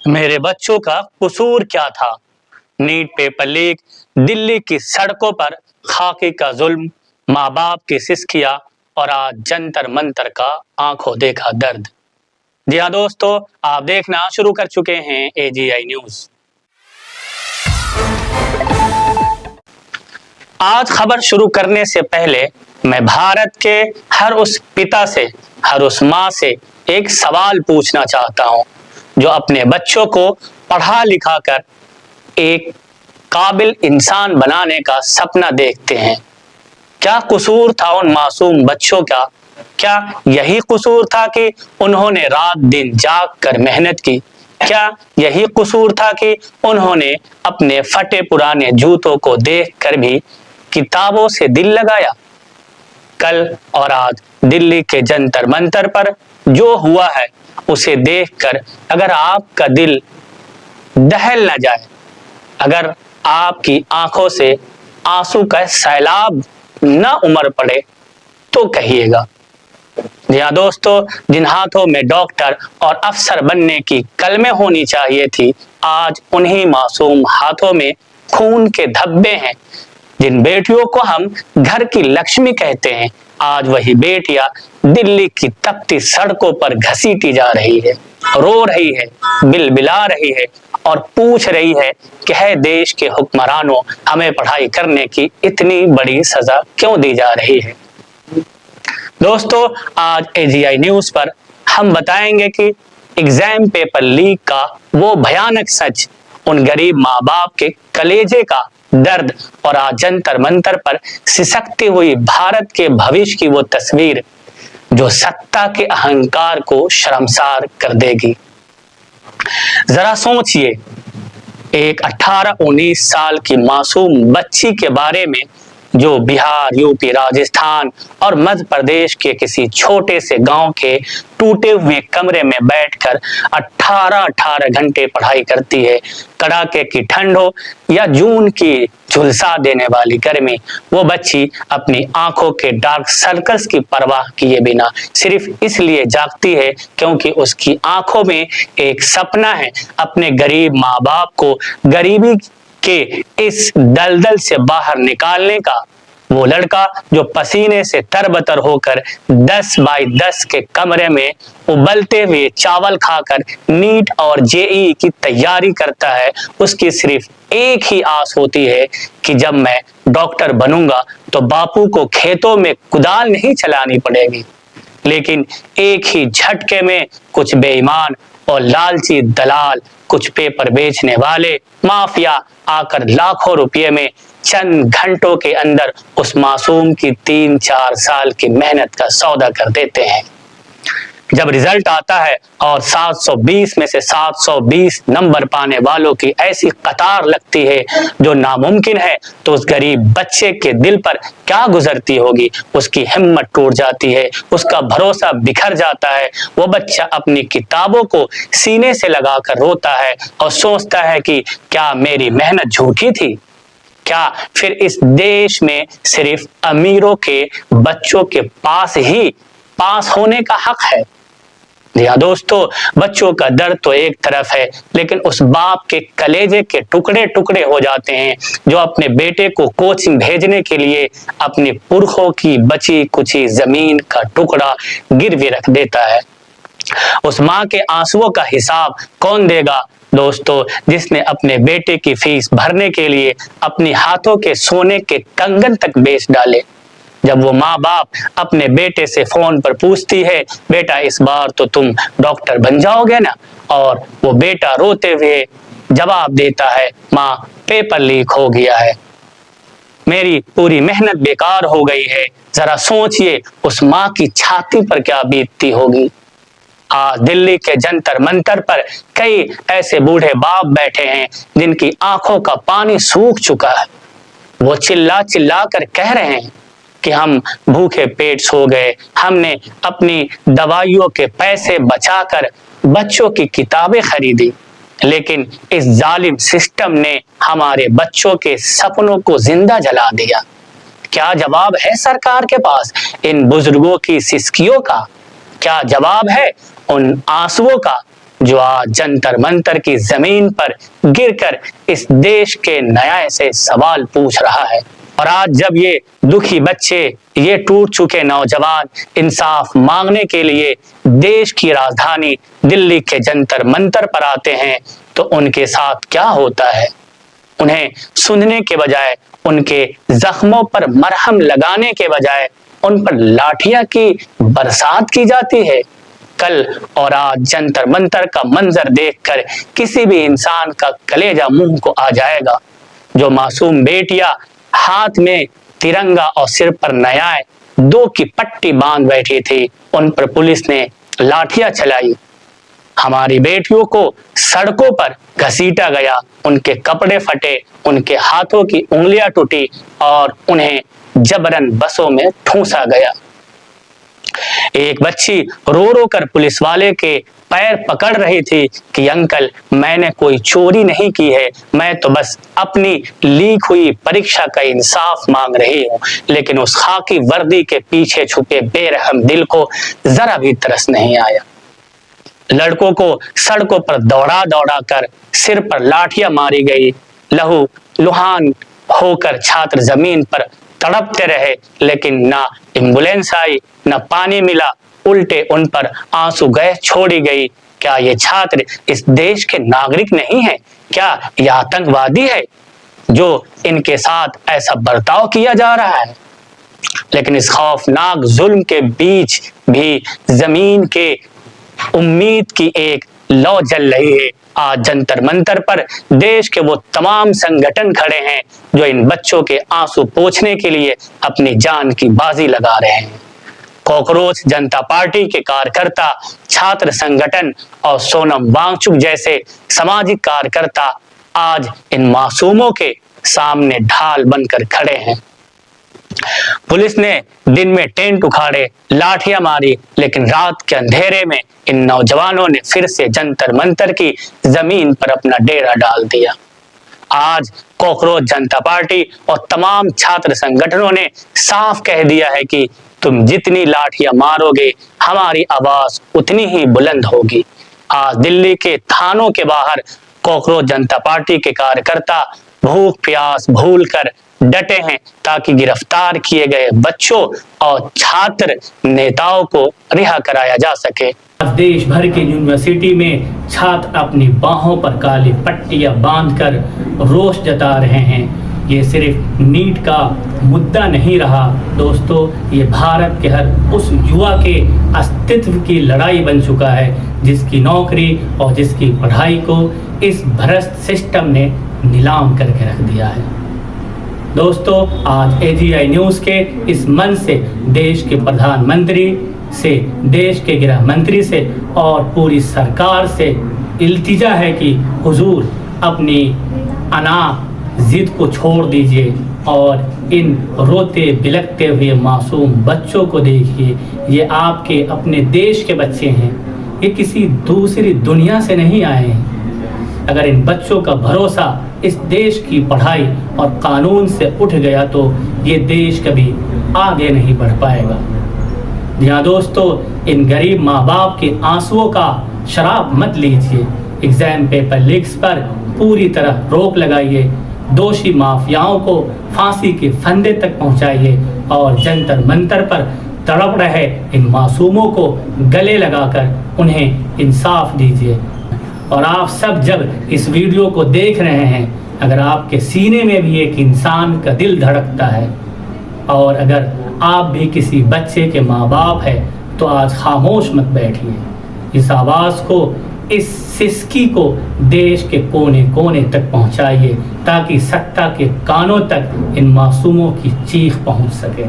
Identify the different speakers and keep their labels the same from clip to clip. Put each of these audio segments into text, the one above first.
Speaker 1: मेरे बच्चों का कसूर क्या था? नीट पेपर लीक, दिल्ली की सड़कों पर खाकी का जुल्म, माँ बाप की सिसकियां और आज जंतर मंतर का आंखों देखा दर्द। जी हाँ दोस्तों, आप देखना शुरू कर चुके हैं AGI न्यूज। आज खबर शुरू करने से पहले मैं भारत के हर उस पिता से, हर उस माँ से एक सवाल पूछना चाहता हूँ जो अपने बच्चों को पढ़ा लिखा कर एक काबिल इंसान बनाने का सपना देखते हैं। क्या कसूर था उन मासूम बच्चों का? क्या यही कसूर था कि उन्होंने रात दिन जाग कर मेहनत की? क्या यही कसूर था कि उन्होंने अपने फटे पुराने जूतों को देखकर भी किताबों से दिल लगाया? कल और आज दिल्ली के जंतर मंतर पर जो हुआ है उसे देखकर अगर आपका दिल दहल न जाए, अगर आपकी आंखों से आंसू का सैलाब न उमड़ पड़े तो कहिएगा। जी हाँ दोस्तों, जिन हाथों में डॉक्टर और अफसर बनने की कलमें होनी चाहिए थी, आज उन्हीं मासूम हाथों में खून के धब्बे हैं। जिन बेटियों को हम घर की लक्ष्मी कहते हैं, आज वही बेटियां दिल्ली की तपती सड़कों पर घसीटी जा रही है, रो रही है, बिलबिला रही है और पूछ रही है कि है देश के हुक्मरानों, हमें पढ़ाई करने की इतनी बड़ी सजा क्यों दी जा रही है। दोस्तों, आज AGI न्यूज पर हम बताएंगे कि एग्जाम पेपर लीक का वो भयानक सच, उन गरीब माँ बाप के कलेजे का दर्द और आज जंतर मंतर पर सिसकती हुई भारत के भविष्य की वो तस्वीर जो सत्ता के अहंकार को शर्मसार कर देगी। जरा सोचिए, एक 18-19 साल की मासूम बच्ची के बारे में जो बिहार, यूपी, राजस्थान और मध्य प्रदेश के किसी छोटे से गांव के टूटे हुए कमरे में बैठकर 18-18 घंटे पढ़ाई करती है। कड़ाके की ठंड हो या जून की झुलसा देने वाली गर्मी, वो बच्ची अपनी आंखों के डार्क सर्कल्स की परवाह किए बिना सिर्फ इसलिए जागती है क्योंकि उसकी आंखों में एक सपना है, अपने गरीब माँ बाप को गरीबी के इस दलदल से बाहर निकालने का। वो लड़का जो पसीने से तरबतर होकर 10 बाई 10 के कमरे में उबलते हुए चावल खाकर नीट और JEE की तैयारी करता है, उसकी सिर्फ एक ही आस होती है कि जब मैं डॉक्टर बनूंगा तो बापू को खेतों में कुदाल नहीं चलानी पड़ेगी। लेकिन एक ही झटके में कुछ बेईमान और लालची दलाल, कुछ पेपर बेचने वाले माफिया आकर लाखों रुपए में चंद घंटों के अंदर उस मासूम की 3-4 साल की मेहनत का सौदा कर देते हैं। जब रिजल्ट आता है और 720 में से 720 नंबर पाने वालों की ऐसी कतार लगती है जो नामुमकिन है, तो उस गरीब बच्चे के दिल पर क्या गुजरती होगी। उसकी हिम्मत टूट जाती है, उसका भरोसा बिखर जाता है। वो बच्चा अपनी किताबों को सीने से लगाकर रोता है और सोचता है कि क्या मेरी मेहनत झूठी थी? क्या फिर इस देश में सिर्फ अमीरों के बच्चों के पास ही पास होने का हक है? जी हाँ दोस्तों, बच्चों का दर्द तो एक तरफ है, लेकिन उस बाप के कलेजे के टुकड़े टुकड़े हो जाते हैं जो अपने बेटे को कोचिंग भेजने के लिए अपने पुरखों की बची कुची जमीन का टुकड़ा गिरवी रख देता है। उस माँ के आंसुओं का हिसाब कौन देगा दोस्तों, जिसने अपने बेटे की फीस भरने के लिए अपने हाथों के सोने के कंगन तक बेच डाले। जब वो माँ बाप अपने बेटे से फोन पर पूछती है, बेटा इस बार तो तुम डॉक्टर बन जाओगे ना, और वो बेटा रोते हुए जवाब देता है, माँ पेपर लीक हो गया है, मेरी पूरी मेहनत बेकार हो गई है। जरा सोचिए उस माँ की छाती पर क्या बीतती होगी। आज दिल्ली के जंतर मंतर पर कई ऐसे बूढ़े बाप बैठे हैं जिनकी आंखों का पानी सूख चुका है। वो चिल्ला चिल्ला कर कह रहे हैं कि हम भूखे पेट सो गए, हमने अपनी दवाइयों के पैसे बचाकर बच्चों की किताबें खरीदी, लेकिन इस जालिम सिस्टम ने हमारे बच्चों के सपनों को जिंदा जला दिया। क्या जवाब है सरकार के पास इन बुजुर्गों की सिसकियों का? क्या जवाब है उन आंसुओं का? जो आज जंतर मंतर की जमीन पर गिरकर इस देश के न्याय से सवाल पूछ रहा है। और आज जब ये दुखी बच्चे, ये टूट चुके नौजवान इंसाफ मांगने के लिए देश की राजधानी दिल्ली के जंतर मंतर पर आते हैं, तो उनके साथ क्या होता है? उन्हें सुनने के बजाय, उनके जख्मों पर मरहम लगाने के बजाय उन पर लाठियां की बरसात की जाती है। कल और आज जंतर मंतर का मंजर देखकर किसी भी इंसान का कलेजा मुंह को आ जाएगा। जो मासूम बेटियां हाथ में तिरंगा और सिर पर न्याय 2 की पट्टी बांध बैठी थी, उन पर पुलिस ने लाठियां चलाई। हमारी बेटियों को सड़कों पर घसीटा गया, उनके कपड़े फटे, उनके हाथों की उंगलियां टूटी और उन्हें जबरन बसों में ठूंसा गया। एक बच्ची रो रो कर पुलिस वाले के पैर पकड़ रही थी कि अंकल, मैंने कोई चोरी नहीं की है, मैं तो बस अपनी लीक हुई परीक्षा का इंसाफ मांग रही हूँ। लेकिन उस खाकी वर्दी के पीछे छुपे बेरहम दिल को जरा भी तरस नहीं आया। लड़कों को सड़कों पर दौड़ा दौड़ा कर सिर पर लाठियां मारी गई। लहू लुहान होकर छात्र जमीन पर तड़पते रहे, लेकिन ना एम्बुलेंस आई, ना पानी मिला, उल्टे उन पर आंसू गैस छोड़ी गई। क्या ये छात्र इस देश के नागरिक नहीं है? क्या यह आतंकवादी है जो इनके साथ ऐसा बर्ताव किया जा रहा है? लेकिन इस खौफनाक जुल्म के बीच भी जमीन के उम्मीद की एक लौ जल रही है। आज जंतर मंतर पर देश के वो तमाम संगठन खड़े हैं जो इन बच्चों के आंसू पोंछने के लिए अपनी जान की बाजी लगा रहे हैं। कॉकरोच जनता पार्टी के कार्यकर्ता, छात्र संगठन और सोनम वांगचुक जैसे सामाजिक कार्यकर्ता आज इन मासूमों के सामने ढाल बनकर खड़े हैं। पुलिस ने दिन में टेंट उखाड़े, लाठियां मारी, लेकिन रात के अंधेरे में इन नौजवानों ने फिर से जंतर मंतर की जमीन पर अपना डेरा डाल दिया। आज कॉकरोच जनता पार्टी और तमाम छात्र संगठनों ने साफ कह दिया है कि तुम जितनी लाठियां मारोगे, हमारी आवाज उतनी ही बुलंद होगी। आज दिल्ली के थानों के बाहर कॉकरोच जनता पार्टी के कार्यकर्ता भूख प्यास भूल कर डटे हैं ताकि गिरफ्तार किए गए बच्चों और छात्र नेताओं को रिहा कराया जा सके।
Speaker 2: देश भर के यूनिवर्सिटी में छात्र अपनी बाहों पर काली पट्टियां बांधकर रोष जता रहे हैं। ये सिर्फ नीट का मुद्दा नहीं रहा दोस्तों, ये भारत के हर उस युवा के अस्तित्व की लड़ाई बन चुका है जिसकी नौकरी और जिसकी पढ़ाई को इस भ्रष्ट सिस्टम ने नीलाम करके रख दिया है। दोस्तों, आज AGI न्यूज़ के इस मंच से देश के प्रधानमंत्री से, देश के गृह मंत्री से और पूरी सरकार से इल्तिजा है कि हुजूर अपनी अना जिद को छोड़ दीजिए और इन रोते बिलखते हुए मासूम बच्चों को देखिए। ये आपके अपने देश के बच्चे हैं, ये किसी दूसरी दुनिया से नहीं आए हैं। अगर इन बच्चों का भरोसा इस देश की पढ़ाई और कानून से उठ गया तो ये देश कभी आगे नहीं बढ़ पाएगा। यहाँ दोस्तों, इन गरीब माँ बाप के आंसुओं का शराब मत लीजिए। एग्जाम पेपर लीक्स पर पूरी तरह रोक लगाइए, दोषी माफियाओं को फांसी के फंदे तक पहुँचाइए और जंतर मंतर पर तड़प रहे इन मासूमों को गले लगाकर उन्हें इंसाफ दीजिए। और आप सब जब इस वीडियो को देख रहे हैं, अगर आपके सीने में भी एक इंसान का दिल धड़कता है और अगर आप भी किसी बच्चे के माँ बाप हैं, तो आज खामोश मत बैठिए। इस आवाज़ को, इस सिसकी को देश के कोने कोने तक पहुँचाइए ताकि सत्ता के कानों तक इन मासूमों की चीख पहुँच सके।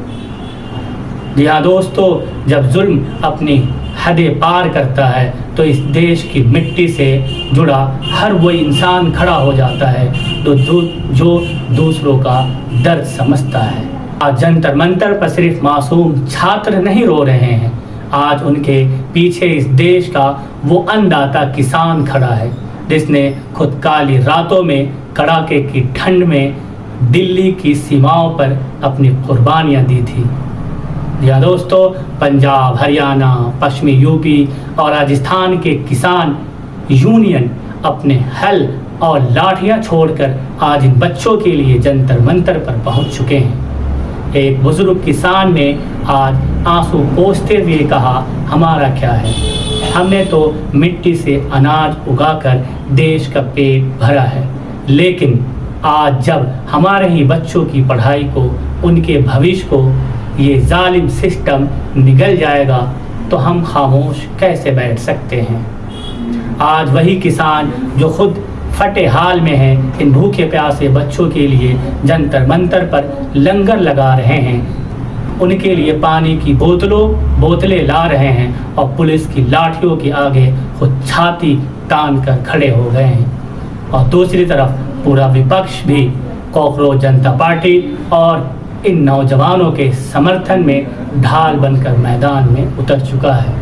Speaker 2: जी हाँ दोस्तों, जब जुल्म अपनी हदें पार करता है तो इस देश की मिट्टी से जुड़ा हर वो इंसान खड़ा हो जाता है जो दूसरों का दर्द समझता है। आज जंतर मंतर पर सिर्फ मासूम छात्र नहीं रो रहे हैं, आज उनके पीछे इस देश का वो अन्नदाता किसान खड़ा है जिसने खुद काली रातों में कड़ाके की ठंड में दिल्ली की सीमाओं पर अपनी कुर्बानियाँ दी थी। या दोस्तों, पंजाब, हरियाणा, पश्चिमी यूपी और राजस्थान के किसान यूनियन अपने हल और लाठियां छोड़कर आज इन बच्चों के लिए जंतर मंतर पर पहुंच चुके हैं। एक बुजुर्ग किसान ने आज आंसू पोंछते हुए कहा, हमारा क्या है, हमने तो मिट्टी से अनाज उगाकर देश का पेट भरा है, लेकिन आज जब हमारे ही बच्चों की पढ़ाई को, उनके भविष्य को ये जालिम सिस्टम निगल जाएगा तो हम खामोश कैसे बैठ सकते हैं। आज वही किसान जो खुद फटे हाल में हैं, इन भूखे प्यासे बच्चों के लिए जंतर मंतर पर लंगर लगा रहे हैं, उनके लिए पानी की बोतलें ला रहे हैं और पुलिस की लाठियों के आगे खुद छाती तान कर खड़े हो गए हैं। और दूसरी तरफ पूरा विपक्ष भी कॉकरोच जनता पार्टी और इन नौजवानों के समर्थन में ढाल बनकर मैदान में उतर चुका है।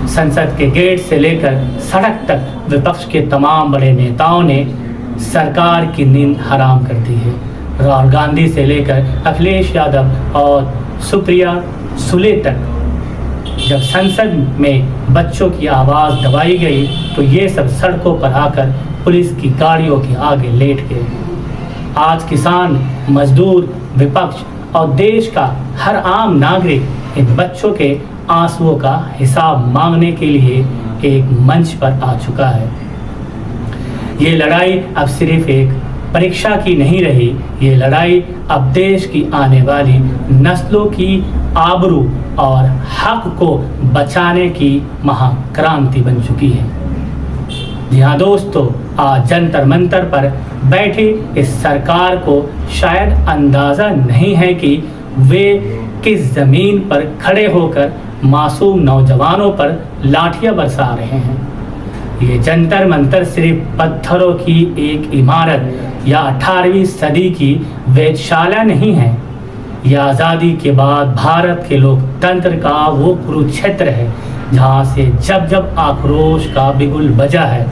Speaker 2: संसद के गेट से लेकर सड़क तक विपक्ष के तमाम बड़े नेताओं ने सरकार की नींद हराम कर दी है। राहुल गांधी से लेकर अखिलेश यादव और सुप्रिया सुले तक जब संसद में बच्चों की आवाज़ दबाई गई तो ये सब सड़कों पर आकर पुलिस की गाड़ियों के आगे लेट गए। आज किसान, मजदूर, विपक्ष और देश का हर आम नागरिक इन बच्चों के आंसुओं का हिसाब मांगने के लिए एक मंच पर आ चुका है। ये लड़ाई अब सिर्फ एक परीक्षा की नहीं रही, ये लड़ाई अब देश की आने वाली नस्लों की आबरू और हक को बचाने की महाक्रांति बन चुकी है। जी हाँ दोस्तों, आज जंतर मंतर पर बैठी इस सरकार को शायद अंदाज़ा नहीं है कि वे किस ज़मीन पर खड़े होकर मासूम नौजवानों पर लाठियां बरसा रहे हैं। ये जंतर मंतर सिर्फ पत्थरों की एक इमारत या 18वीं सदी की वेधशाला नहीं है। यह आज़ादी के बाद भारत के लोकतंत्र का वो कुरुक्षेत्र है जहाँ से जब जब आक्रोश का बिगुल बजा है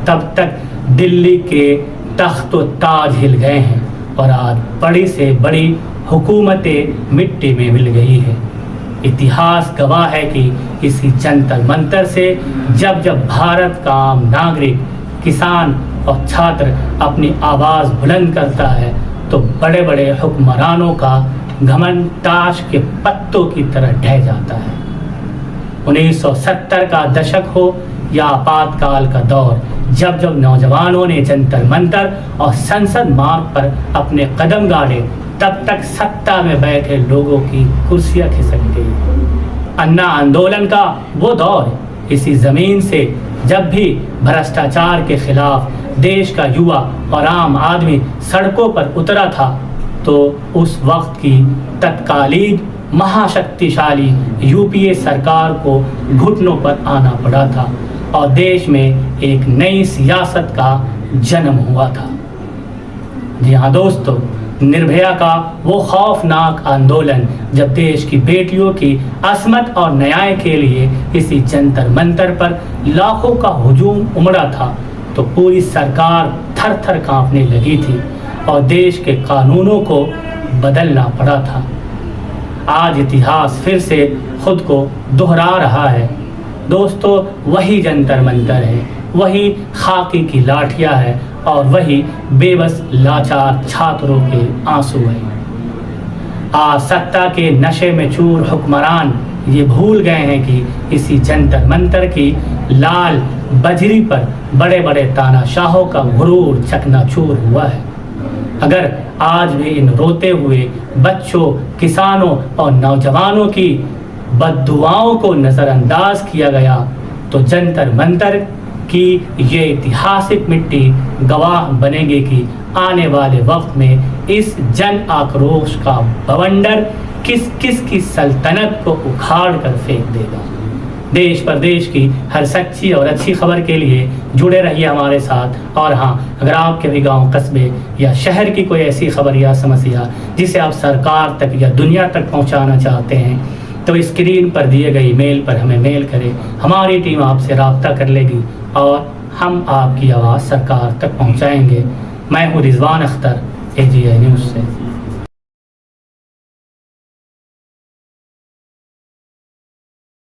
Speaker 2: तब तक दिल्ली के तख्त व ताज हिल गए हैं और आज बड़ी से बड़ी हुकूमतें मिट्टी में मिल गई है। इतिहास गवाह है कि इसी जंतर मंतर से जब जब भारत का आम नागरिक, किसान और छात्र अपनी आवाज़ बुलंद करता है तो बड़े बड़े हुक्मरानों का घमंड ताश के पत्तों की तरह ढह जाता है। 1970 का दशक हो या आपातकाल का दौर, जब जब नौजवानों ने जंतर मंतर और संसद मार्ग पर अपने कदम गाड़े तब तक सत्ता में बैठे लोगों की कुर्सियां खिसक गई। अन्ना आंदोलन का वो दौर, इसी जमीन से जब भी भ्रष्टाचार के खिलाफ देश का युवा और आम आदमी सड़कों पर उतरा था तो उस वक्त की तत्कालीन महाशक्तिशाली यूपीए सरकार को घुटनों पर आना पड़ा था और देश में एक नई सियासत का जन्म हुआ था। जी हाँ दोस्तों, निर्भया का वो खौफनाक आंदोलन जब देश की बेटियों की असमत और न्याय के लिए इसी जंतर मंतर पर लाखों का हुजूम उमड़ा था तो पूरी सरकार थर थर कांपने लगी थी और देश के कानूनों को बदलना पड़ा था। आज इतिहास फिर से खुद को दोहरा रहा है। दोस्तों, वही जंतर मंतर है, वही खाकी की लाठियां है और वही बेबस लाचार छात्रों के आंसू हैं। आज सत्ता के नशे में चूर हुक्मरान ये भूल गए हैं कि इसी जंतर मंतर की लाल बजरी पर बड़े बड़े तानाशाहों का गुरूर चकनाचूर हुआ है। अगर आज भी इन रोते हुए बच्चों, किसानों और नौजवानों की बद्दुआओं को नज़रअंदाज किया गया तो जंतर मंतर कि ये ऐतिहासिक मिट्टी गवाह बनेगी कि आने वाले वक्त में इस जन आक्रोश का बवंडर किस किस की सल्तनत को उखाड़ कर फेंक देगा। देश प्रदेश की हर सच्ची और अच्छी खबर के लिए जुड़े रहिए हमारे साथ। और हाँ, अगर आपके भी गांव, कस्बे या शहर की कोई ऐसी खबर या समस्या जिसे आप सरकार तक या दुनिया तक पहुंचाना चाहते हैं तो स्क्रीन पर दिए गए ईमेल पर हमें मेल करें। हमारी टीम आपसे राब्ता कर लेगी और हम आपकी आवाज़ सरकार तक पहुंचाएंगे। मैं हूँ रिजवान अख्तर, AGI न्यूज़ से।